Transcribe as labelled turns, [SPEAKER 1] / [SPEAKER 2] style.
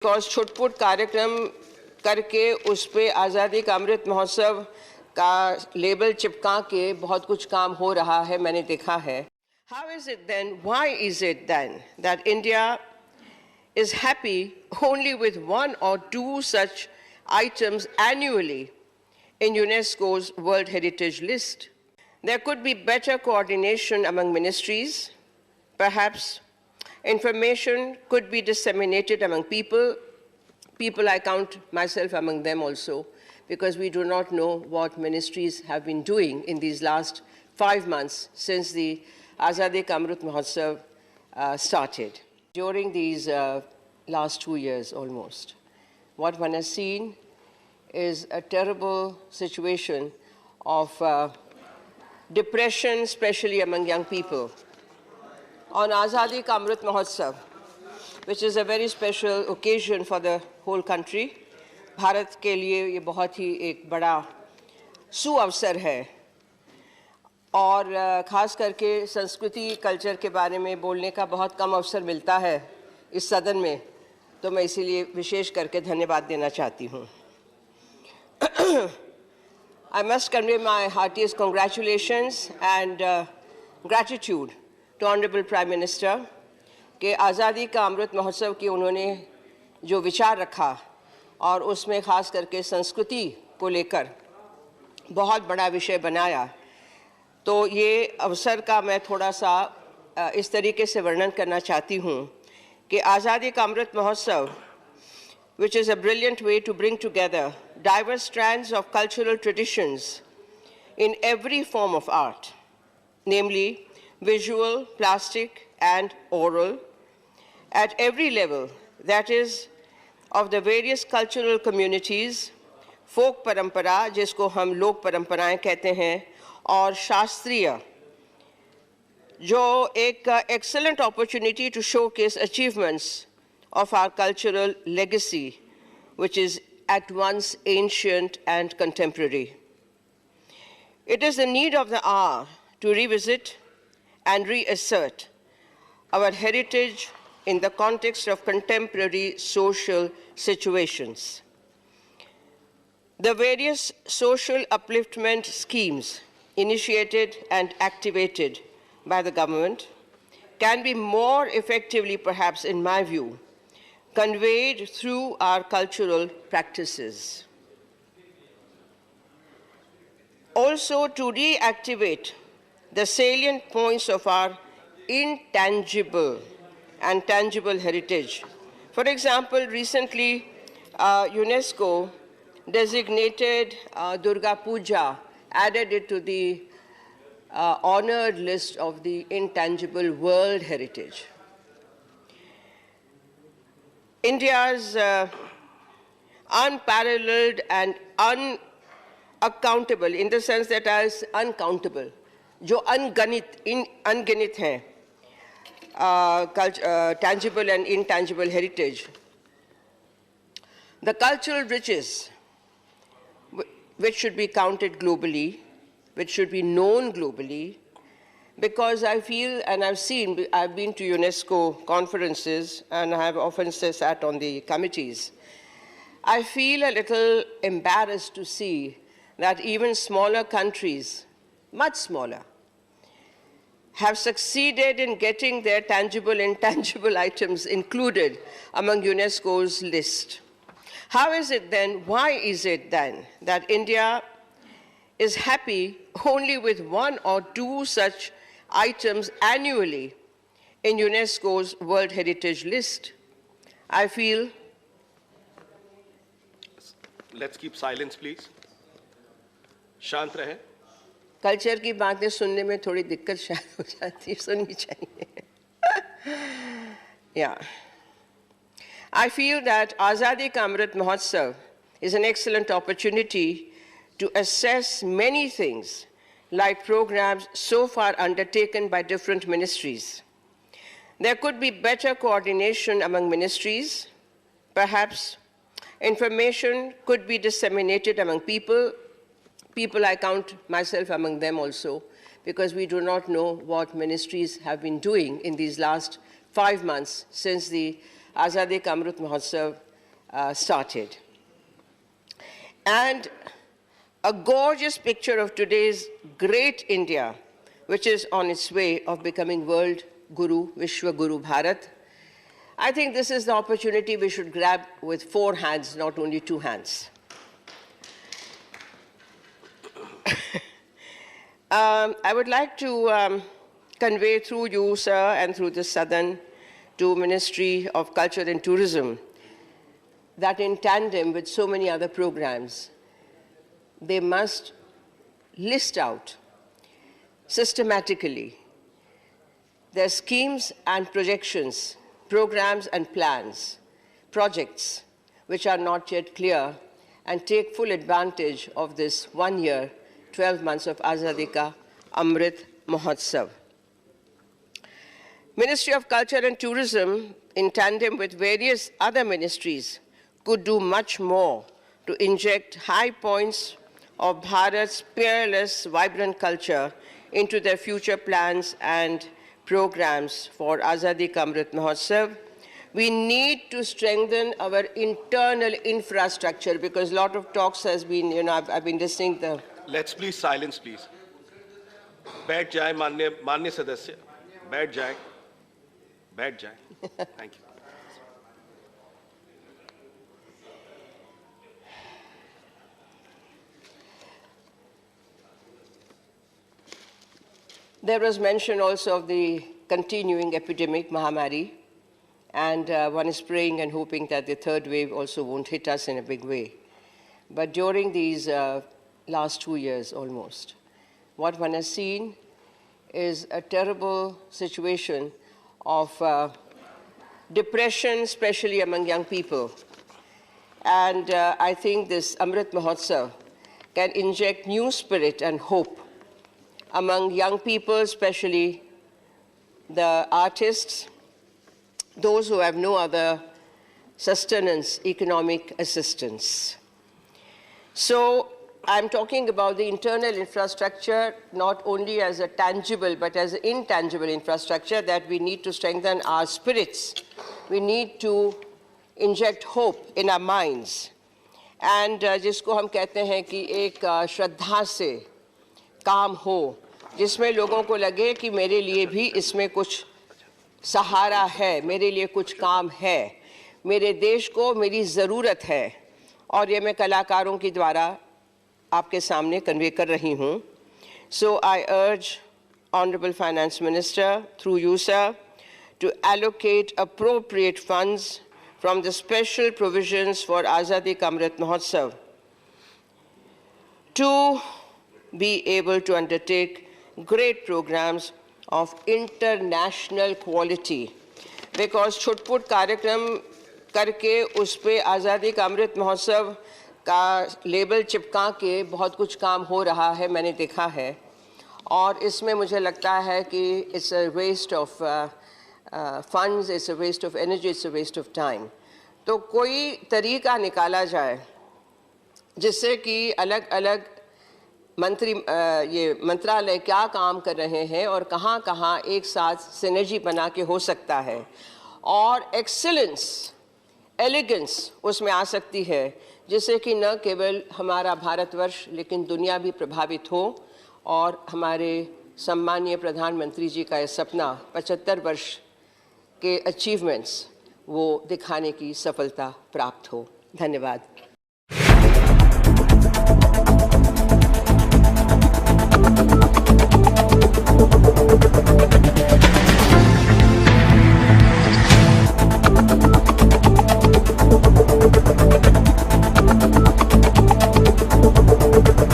[SPEAKER 1] Because छुटपुट कार्यक्रम करके उस पर आज़ादी का अमृत महोत्सव का लेबल चिपका के बहुत कुछ काम हो रहा है, मैंने देखा है. How is it then, why is it then that India is happy only with one or two such items annually in UNESCO's World Heritage List? There could be better coordination among ministries. Perhaps information could be disseminated among people. I count myself among them also, because we do not know what ministries have been doing in these last 5 months since the Azadi Ka Amrit Mahotsav started. During these last 2 years almost, what one has seen is a terrible situation of depression, especially among young people. On Azadi Ka Amrit Mahotsav, which is a very special occasion for the whole country, Bharat के लिए ये बहुत ही एक बड़ा सुअवसर है. और ख़ास करके संस्कृति कल्चर के बारे में बोलने का बहुत कम अवसर मिलता है इस सदन में, तो मैं इसीलिए विशेष करके धन्यवाद देना चाहती हूँ. I must convey my heartiest congratulations and gratitude to Honorable Prime Minister कि आज़ादी का अमृत महोत्सव की उन्होंने जो विचार रखा और उसमें ख़ास करके संस्कृति को लेकर बहुत बड़ा विषय बनाया. तो ये अवसर का मैं थोड़ा सा इस तरीके से वर्णन करना चाहती हूँ कि आज़ादी का Amrit Mahotsav, which is a brilliant way to bring together diverse strands of cultural traditions in every form of art, namely visual, plastic, and oral, at every level, that is, of the various cultural communities, folk parampara, जिसको हम लोक परंपराएं कहते हैं, और शास्त्रीय, जो एक excellent opportunity to showcase achievements of our cultural legacy, which is at once ancient and contemporary. It is the need of the hour to revisit and reassert our heritage in the context of contemporary social situations. The various social upliftment schemes initiated and activated by the government can be more effectively, perhaps in my view, conveyed through our cultural practices. Also, to reactivate the salient points of our intangible and tangible heritage. For example, recently UNESCO designated Durga Puja, added it to the honored list of the intangible world heritage. India's unparalleled and unaccountable, in the sense that as uncountable, जो अनगिनत हैं tangible and intangible heritage. The cultural riches, which should be counted globally, which should be known globally, because I feel, and I've been to UNESCO conferences, and I have often sat on the committees. I feel a little embarrassed to see that even smaller countries, much smaller, have succeeded in getting their tangible and intangible items included among UNESCO's list. How is it then, why is it then that India is happy only with one or two such items annually in UNESCO's World Heritage List? I feel...
[SPEAKER 2] Let's keep silence, please. शांत रहे.
[SPEAKER 1] Culture की बातें सुनने में थोड़ी दिक्कत शायद हो जाती है, सुननी चाहिए. Yeah. I feel that Azadi Ka Amrit Mahotsav is an excellent opportunity to assess many things, like programs so far undertaken by different ministries. There could be better coordination among ministries. Perhaps information could be disseminated among people. I count myself among them also, because we do not know what ministries have been doing in these last 5 months since the Azadi Ka Amrit Mahotsav started. And a gorgeous picture of today's great India, which is on its way of becoming World Guru, Vishwa Guru Bharat. I think this is the opportunity we should grab with 4 hands, not only 2 hands. I would like to convey through you, sir, and through the Southern to Ministry of Culture and Tourism, that in tandem with so many other programs, they must list out systematically their schemes and projections, programs and plans, projects which are not yet clear, and take full advantage of this 1 year, 12 months of Azadi Ka Amrit Mahotsav. Ministry of Culture and Tourism, in tandem with various other ministries, could do much more to inject high points of Bharat's peerless, vibrant culture into their future plans and programs for Azadi Ka Amrit Mahotsav. We need to strengthen our internal infrastructure, because a lot of talks has been, I've been listening to.
[SPEAKER 2] Let's please silence, please. बैठ जाए माननीय सदस्य, बैठ जाए, बैठ जाए. Thank you.
[SPEAKER 1] There was mention also of the continuing epidemic, Mahamari, and one is praying and hoping that the third wave also won't hit us in a big way. But during these last 2 years almost, what one has seen is a terrible situation of depression, especially among young people. And I think this Amrit Mahotsav can inject new spirit and hope among young people, especially the artists, those who have no other sustenance, economic assistance. So I'm talking about the internal infrastructure, not only as a tangible, but as an intangible infrastructure, that we need to strengthen our spirits. We need to inject hope in our minds. And जिसको हम कहते हैं कि एक श्रद्धा से काम हो, जिसमें लोगों को लगे कि मेरे लिए भी इसमें कुछ सहारा है, मेरे लिए कुछ काम है, मेरे देश को मेरी ज़रूरत है, और ये मैं कलाकारों के द्वारा आपके सामने कन्वे कर रही हूँ. So I urge Honorable Finance Minister, through you, sir, to allocate appropriate funds from the special provisions for Azadi Ka Amrit Mahotsav to be able to undertake great programs of international quality. Because छुटपुट कार्यक्रम करके उस पे आज़ादी का अमृत महोत्सव का label चिपका के बहुत कुछ काम हो रहा है, मैंने देखा है. और इसमें मुझे लगता है कि it's a waste of funds, it's a waste of energy, it's a waste of time. तो कोई तरीका निकाला जाए जिससे कि अलग अलग ये मंत्रालय क्या काम कर रहे हैं और कहाँ कहाँ एक साथ सिनर्जी बना के हो सकता है, और एक्सीलेंस, एलिगेंस उसमें आ सकती है, जिससे कि न केवल हमारा भारतवर्ष लेकिन दुनिया भी प्रभावित हो, और हमारे सम्मानीय प्रधानमंत्री जी का ये सपना 75 वर्ष के अचीवमेंट्स वो दिखाने की सफलता प्राप्त हो. धन्यवाद.